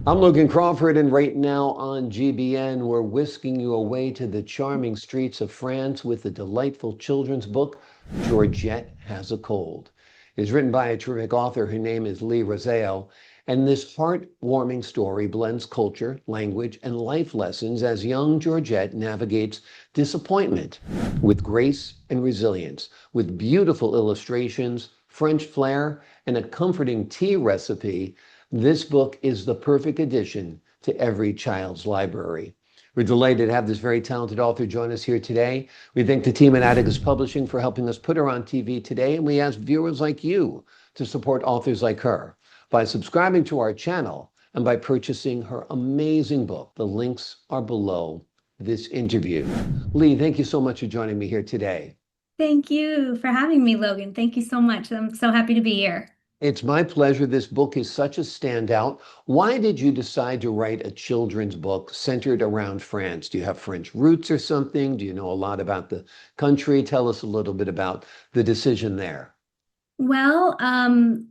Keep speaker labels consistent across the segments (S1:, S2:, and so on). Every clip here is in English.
S1: I'm Logan Crawford, and right now on GBN, we're whisking you away to the charming streets of France with the delightful children's book, Georgette Has a Cold. It is written by a terrific author. Her name is Leigh Rauseo, and this heartwarming story blends culture, language, and life lessons as young Georgette navigates disappointment with grace and resilience, with beautiful illustrations, French flair, and a comforting tea recipe. This book is the perfect addition to every child's library. We're delighted to have this very talented author join us here today. We thank the team at Atticus Publishing for helping us put her on TV today, and we ask viewers like you to support authors like her by subscribing to our channel and by purchasing her amazing book. The links are below this interview. Leigh, thank you so much for joining me here today.
S2: Thank you for having me, Logan. Thank you so much. I'm so happy to be here.
S1: It's my pleasure. This book is such a standout. Why did you decide to write a children's book centered around France? Do you have French roots or something? Do you know a lot about the country? Tell us a little bit about the decision there.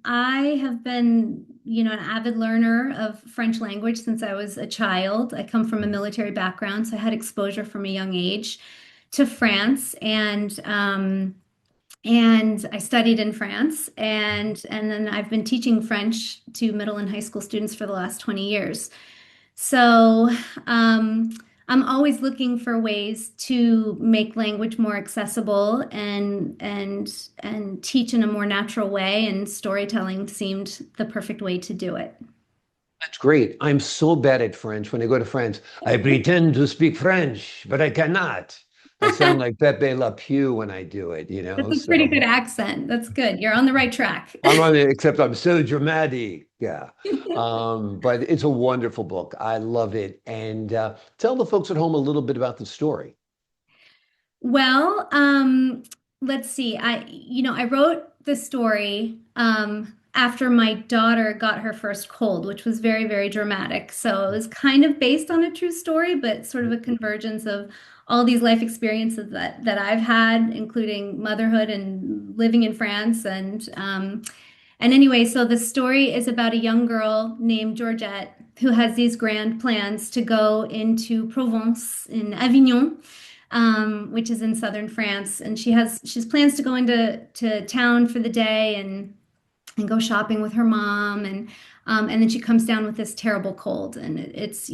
S2: I have been, an avid learner of French language since I was a child. I come from a military background, so I had exposure from a young age to France, and I studied in France, and then I've been teaching French to middle and high school students for the last 20 years. So um, I'm always looking for ways to make language more accessible and teach in a more natural way, and storytelling seemed the perfect way to do it.
S1: That's great. I'm so bad at French. When I go to France, I pretend to speak French, but I cannot. I sound like Pepe Le Pew when I do it,
S2: That's a pretty
S1: so
S2: good accent. That's good. You're on the right track.
S1: I'm on it, except I'm so dramatic. Yeah. But it's a wonderful book. I love it. And tell the folks at home a little bit about the story.
S2: Well, um, let's see. I wrote the story after my daughter got her first cold, which was very, very dramatic. So it was kind of based on a true story, but sort of a convergence of all these life experiences that I've had, including motherhood and living in France. And anyway, so the story is about a young girl named Georgette who has these grand plans to go into Provence in Avignon, which is in southern France, and she's plans to go into town for the day and go shopping with her mom, and then she comes down with this terrible cold, and it's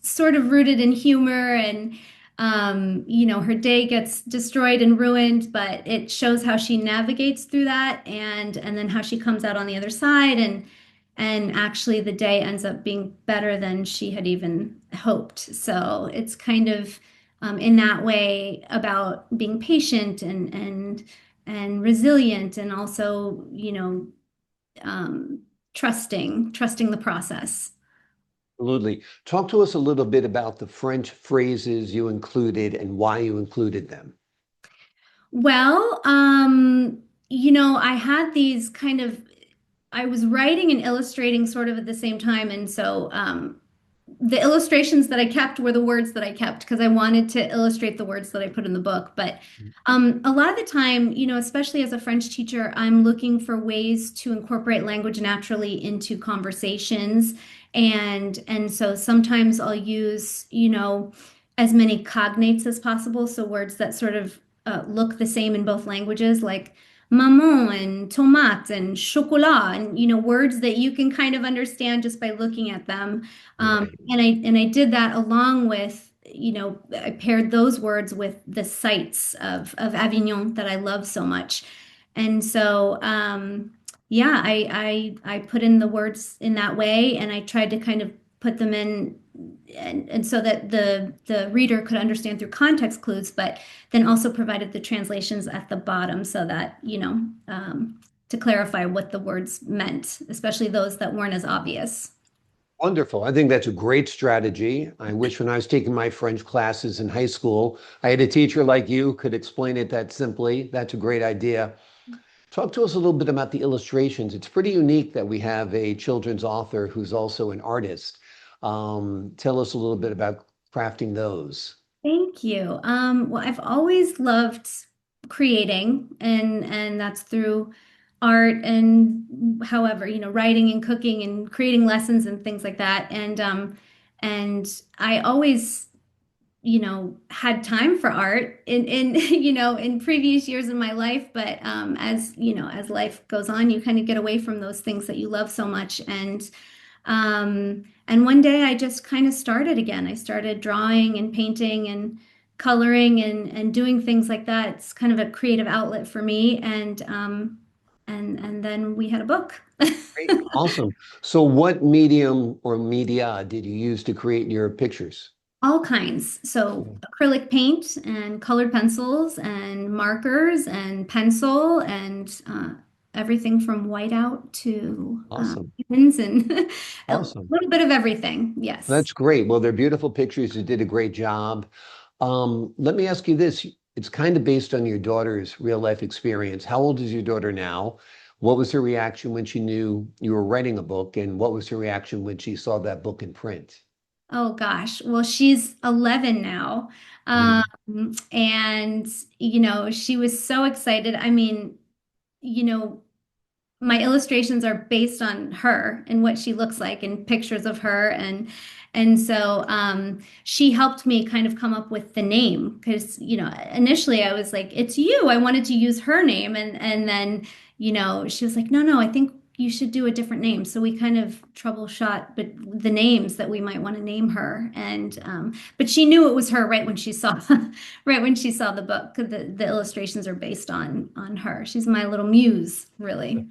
S2: sort of rooted in humor, and her day gets destroyed and ruined, but it shows how she navigates through that, and then how she comes out on the other side, and actually the day ends up being better than she had even hoped. So it's kind of in that way about being patient and resilient, and also trusting the process.
S1: Absolutely. Talk to us a little bit about the French phrases you included and why you included them.
S2: Well, I had these kind of, I was writing and illustrating sort of at the same time. And so the illustrations that I kept were the words that I kept because I wanted to illustrate the words that I put in the book. But a lot of the time, especially as a French teacher, I'm looking for ways to incorporate language naturally into conversations. And so sometimes I'll use, as many cognates as possible. So words that sort of look the same in both languages, like maman and tomate and chocolat, and words that you can kind of understand just by looking at them.
S1: Right.
S2: And I did that along with, I paired those words with the sights of Avignon that I love so much. And so yeah, I put in the words in that way, and I tried to kind of put them in, and so that the reader could understand through context clues, but then also provided the translations at the bottom so that, to clarify what the words meant, especially those that weren't as obvious.
S1: Wonderful. I think that's a great strategy. I wish when I was taking my French classes in high school, I had a teacher like you who could explain it that simply. That's a great idea. Talk to us a little bit about the illustrations. It's pretty unique that we have a children's author who's also an artist. Tell us a little bit about crafting those.
S2: Thank you. Well, I've always loved creating, and that's through art and however, writing and cooking and creating lessons and things like that. And I always, had time for art in in previous years in my life, but as as life goes on, you kind of get away from those things that you love so much. And one day I just kind of started again. I started drawing and painting and coloring and doing things like that. It's kind of a creative outlet for me. And then we had a book.
S1: Great. Awesome. So what medium or media did you use to create your pictures?
S2: All kinds. So acrylic paint and colored pencils and markers and pencil and everything from whiteout to
S1: Awesome.
S2: pens and a
S1: Awesome.
S2: little bit of everything. Yes.
S1: That's great. Well, they're beautiful pictures. You did a great job. Let me ask you this. It's kind of based on your daughter's real life experience. How old is your daughter now? What was her reaction when she knew you were writing a book? And what was her reaction when she saw that book in print?
S2: Oh gosh. Well, she's 11 now. Um,
S1: Mhm.
S2: and she was so excited. I mean, you know, my illustrations are based on her and what she looks like and pictures of her and so she helped me kind of come up with the name because initially I was like it's you I wanted to use her name and then she was like no I think you should do a different name so we kind of troubleshot but the names that we might want to name her and but she knew it was her right when she saw right when she saw the book 'cause the illustrations are based on her. She's my little muse really.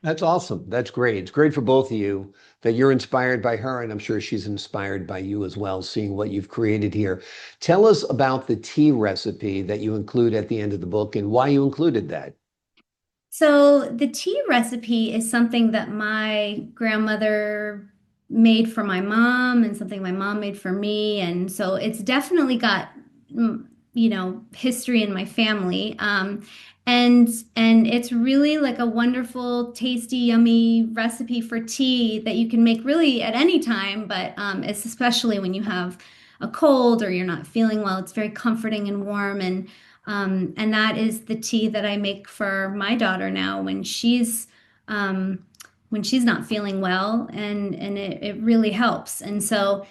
S1: That's awesome. That's great. It's great for both of you that you're inspired by her, and I'm sure she's inspired by you as well, seeing what you've created here. Tell us about the tea recipe that you include at the end of the book and why you included that.
S2: So the tea recipe is something that my grandmother made for my mom and something my mom made for me. And so it's definitely got, history in my family. And it's really like a wonderful, tasty, yummy recipe for tea that you can make really at any time, but it's especially when you have a cold or you're not feeling well. It's very comforting and warm and that is the tea that I make for my daughter now um, when she's not feeling well, and it really helps. And so,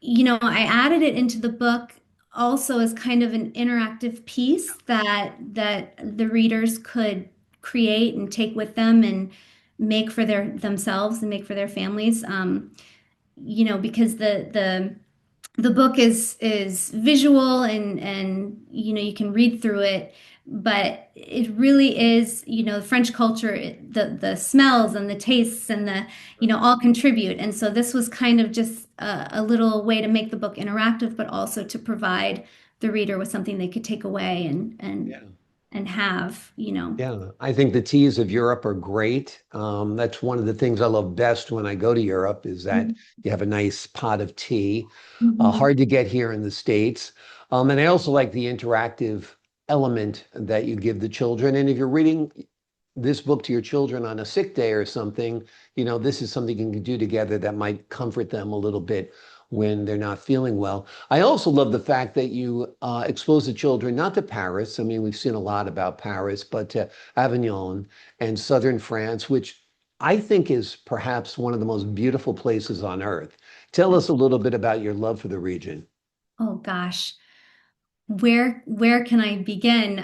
S2: I added it into the book also as kind of an interactive piece that the readers could create and take with them and make for their themselves and make for their families. Because the book is visual and you can read through it but it really is French culture the smells and the tastes and the all contribute and so this was kind of just a little way to make the book interactive but also to provide the reader with something they could take away
S1: Yeah.
S2: and have.
S1: Yeah, I think the teas of Europe are great. That's one of the things I love best when I go to Europe is that you have a nice pot of tea.
S2: Mhm.
S1: Hard to get here in the States. And I also like the interactive element that you give the children. And if you're reading this book to your children on a sick day or something, this is something you can do together that might comfort them a little bit when they're not feeling well. I also love the fact that you expose the children not to Paris. I mean, we've seen a lot about Paris, but to Avignon and southern France, which I think is perhaps one of the most beautiful places on earth. Tell us a little bit about your love for the region.
S2: Oh gosh. Where can I begin?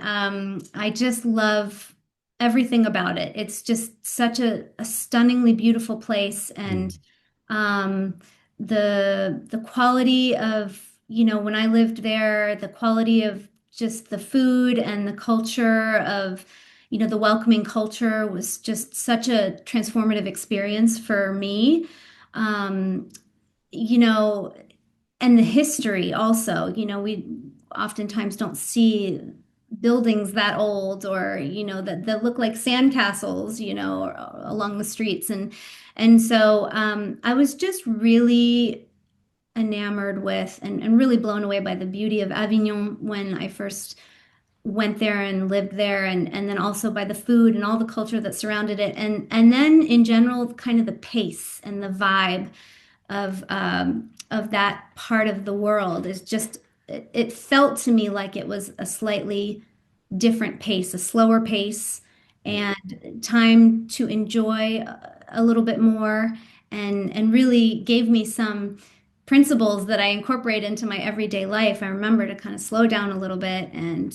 S2: I just love everything about it. It's just such a stunningly beautiful place, and
S1: Mm.
S2: um, the quality of when I lived there, the quality of just the food and the culture of the welcoming culture was just such a transformative experience for me. Um, you know and the history also, we oftentimes don't see buildings that old or, that look like sandcastles, along the streets. And so I was just really enamored with and really blown away by the beauty of Avignon when I first went there and lived there and then also by the food and all the culture that surrounded it and then in general kind of the pace and the vibe of that part of the world is just it felt to me like it was a slightly different pace, a slower pace,
S1: Mm.
S2: and time to enjoy a little bit more, and really gave me some principles that I incorporate into my everyday life. I remember to kind of slow down a little bit and,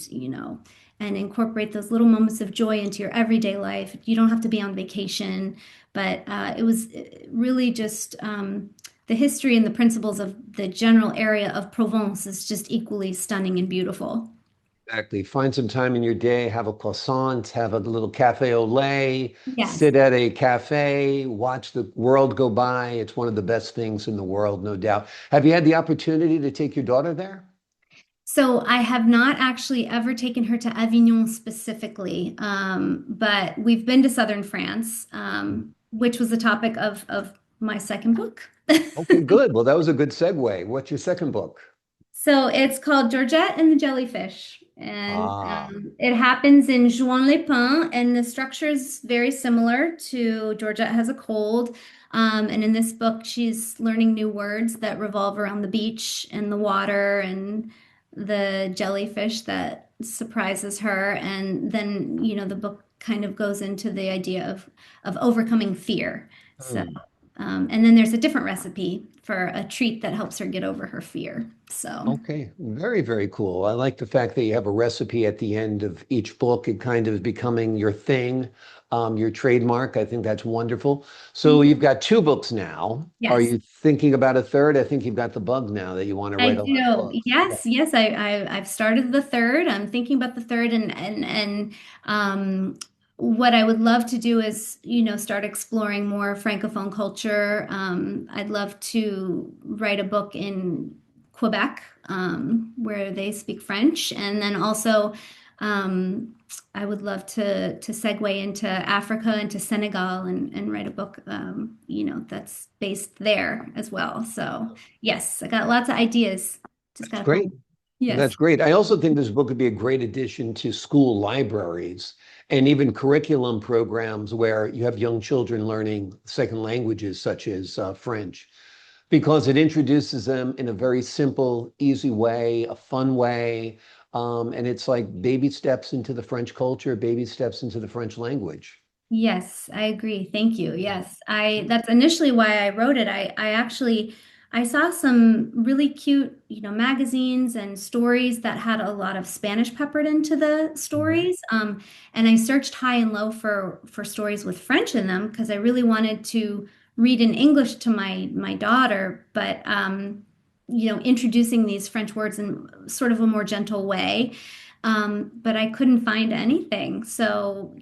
S2: and incorporate those little moments of joy into your everyday life. You don't have to be on vacation, but it was really just the history and the principles of the general area of Provence is just equally stunning and beautiful.
S1: Exactly. Find some time in your day, have a croissant, have a little cafe au lait,
S2: Yes.
S1: sit at a cafe, watch the world go by. It's one of the best things in the world, no doubt. Have you had the opportunity to take your daughter there?
S2: So I have not actually ever taken her to Avignon specifically, but we've been to southern France, which was the topic of my second book.
S1: Okay, good. Well, that was a good segue. What's your second book?
S2: So it's called Georgette and the Jellyfish, and
S1: Ah,
S2: it happens in Juan-les-Pins, and the structure is very similar to Georgette Has a Cold. And in this book, she's learning new words that revolve around the beach and the water and the jellyfish that surprises her. And then, the book kind of goes into the idea of overcoming fear. So
S1: hmm.
S2: and then there's a different recipe for a treat that helps her get over her fear. So,
S1: Okay, very, very cool. I like the fact that you have a recipe at the end of each book. It kind of is becoming your thing, your trademark. I think that's wonderful. So you've got two books now. Are
S2: yes,
S1: you thinking about a third? I think you've got the bug now that you want to
S2: I
S1: write a lot of
S2: do.
S1: books. Yeah.
S2: Yes, I've started the third. I'm thinking about the third, and what I would love to do is, start exploring more Francophone culture. I'd love to write a book in Quebec, where they speak French, and then also, um, I would love to segue into Africa, into Senegal, and write a book, that's based there as well. So. Yes, I got lots of ideas. Just
S1: That's
S2: gotta put
S1: great.
S2: them. Yes.
S1: That's great. I also think this book would be a great addition to school libraries and even curriculum programs where you have young children learning second languages such as French, because it introduces them in a very simple, easy way, a fun way. And it's like baby steps into the French culture, baby steps into the French language.
S2: Yes, I agree. Thank you. Yes. That's initially why I wrote it. I actually I saw some really cute, magazines and stories that had a lot of Spanish peppered into the
S1: Mhm.
S2: stories. And I searched high and low for stories with French in them because I really wanted to read in English to my daughter, but introducing these French words in sort of a more gentle way. But I couldn't find anything. So,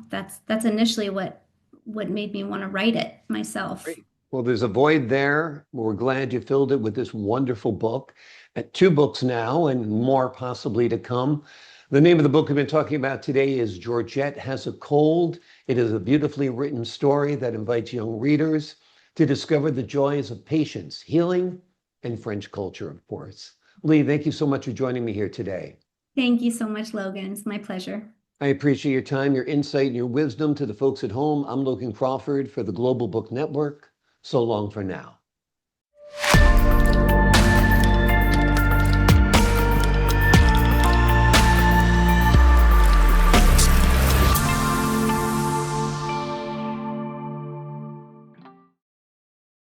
S2: that's initially what made me want to write it myself.
S1: Great. Well, there's a void there. We're glad you filled it with this wonderful book. Two books now, and more possibly to come. The name of the book we've been talking about today is Georgette Has a Cold. It is a beautifully written story that invites young readers to discover the joys of patience, healing, and French culture, of course. Leigh, thank you so much for joining me here today.
S2: Thank you so much, Logan. It's my pleasure.
S1: I appreciate your time, your insight, and your wisdom. To the folks at home, I'm Logan Crawford for the Global Book Network. So long for now.